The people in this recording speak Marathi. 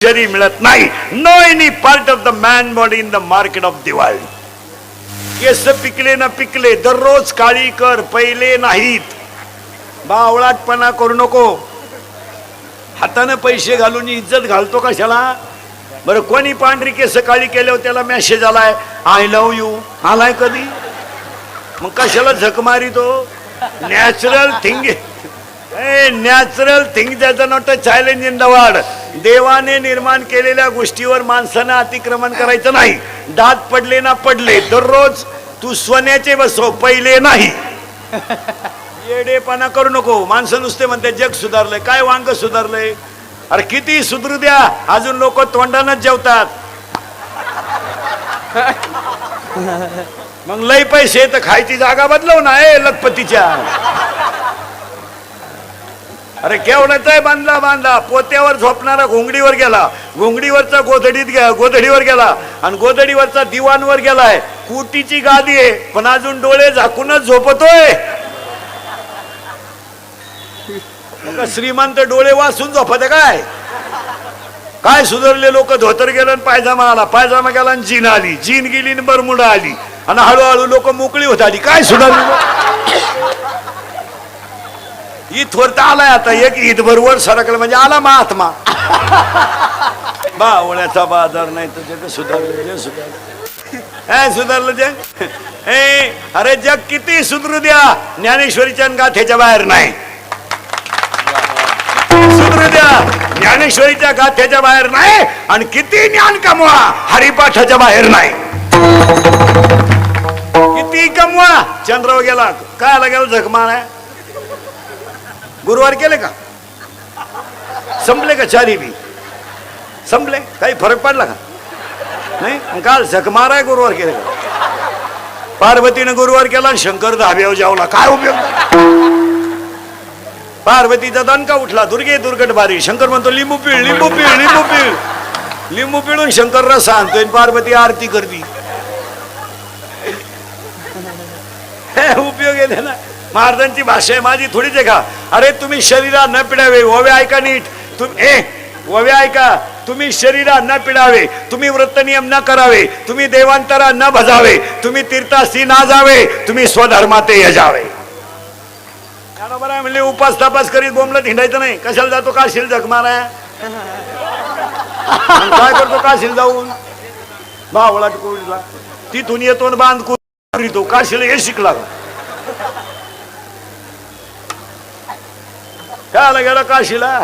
शरी मिळत नाही. No any part of the man body in the market of the world. केस पिकले ना पिकले दररोज काळी कर, पहिले नाहीत. बावळाटपणा करू नको. हाताने पैसे घालून इज्जत घालतो कशाला? बरं, कोणी पांढरी केस काळी केल्यावर त्याला मेसेज आलाय आय लव्ह यू आलाय कधी? मग कशाला झक मारितो? नॅचरल थिंग, नॅचरल थिंग त्याचा not a challenge in the world. देवाने निर्माण केलेल्या गोष्टीवर माणसानं अतिक्रमण करायचं नाही. दात पडले ना पडले, दररोज तू सोन्याचे बसव, पहिले नाही. येडेपणा करू नको. माणसं नुसते म्हणते जग सुधारलंय. काय वांग सुधारलंय? अरे किती सुधरू द्या, अजून लोक तोंडानच जेवतात. मग लय पैसे तर खायची जागा बदलव ना लखपतीच्या. अरे केवढाचा आहे बांधला बांधला. पोत्यावर झोपणारा घोंगडीवर गेला, घोंगडीवरचा गोधडीवर गेला, आणि गोधडीवरचा दिवाणवर गेलाय. कुटीची गादी आहे पण अजून डोळे झाकूनच झोपतोय. श्रीमंत डोळे वाचून झोपत काय? काय सुधारले लोक? धोतर गेलं पायजामा आला, पायजामा गेला आणि जीन आली, जीन गेली आणि बरमुडा आली, आणि हळूहळू लोक मोकळी होत आली. काय सुधारले? ईदवर तर आलाय आता, एक ईद बरोबर सरकलं म्हणजे आला महात्मा. बावळ्याचा बाजार नाही तर जग सुधारलं. जे सुधारलं सुधारलं जग. अरे जग किती सुधरू द्या, ज्ञानेश्वरीच्या गाथेच्या बाहेर नाही. सुधरू द्या, ज्ञानेश्वरीच्या गाथेच्या बाहेर नाही. आणि किती ज्ञान कमवा, हरिपाठाच्या बाहेर नाही. किती कमवा. चंद्रावर गेला, काय आला गेला झकमार आहे. गुरुवार केले का? संपले का? चारी बी संपले? काही फरक पडला का? नाही. काल झकमार आहे, गुरुवार केले का? पार्वतीने गुरुवार केला आणि शंकर धाब्यावर जावला. काय उपयोग? पार्वतीचा दणका उठला, दुर्गे दुर्गट बारी. शंकर म्हणतो लिंबू पिळ, लिंबू पिळ, लिंबू पिळ. लिंबू पिळून शंकर रस आणतोय, पार्वती आरती करती. उपयोग आहे ना. महाराजांची भाषा आहे, माझी थोडीच आहे का? अरे तुम्ही शरीरा न पिडावे. ओव्या ऐका नीट. ओव्या ऐका. तुम्ही शरीरा न पिडावे, तुम्ही व्रतनियम न करावे, तुम्ही देवांतरा न भजावे, तुम्ही तीर्थासी ना जावे, तुम्ही स्वधर्माते यजावे. बरोबर आहे. म्हणजे उपास तपास करीत बोंबलत हिंडायचं नाही. कशाला जातो काशील जगमार आहे? काय करतो काशील जाऊन? भावळा कोळीला तिथून येतो बांध करीतो. काशीला हे शिकला काय गेला काशीला?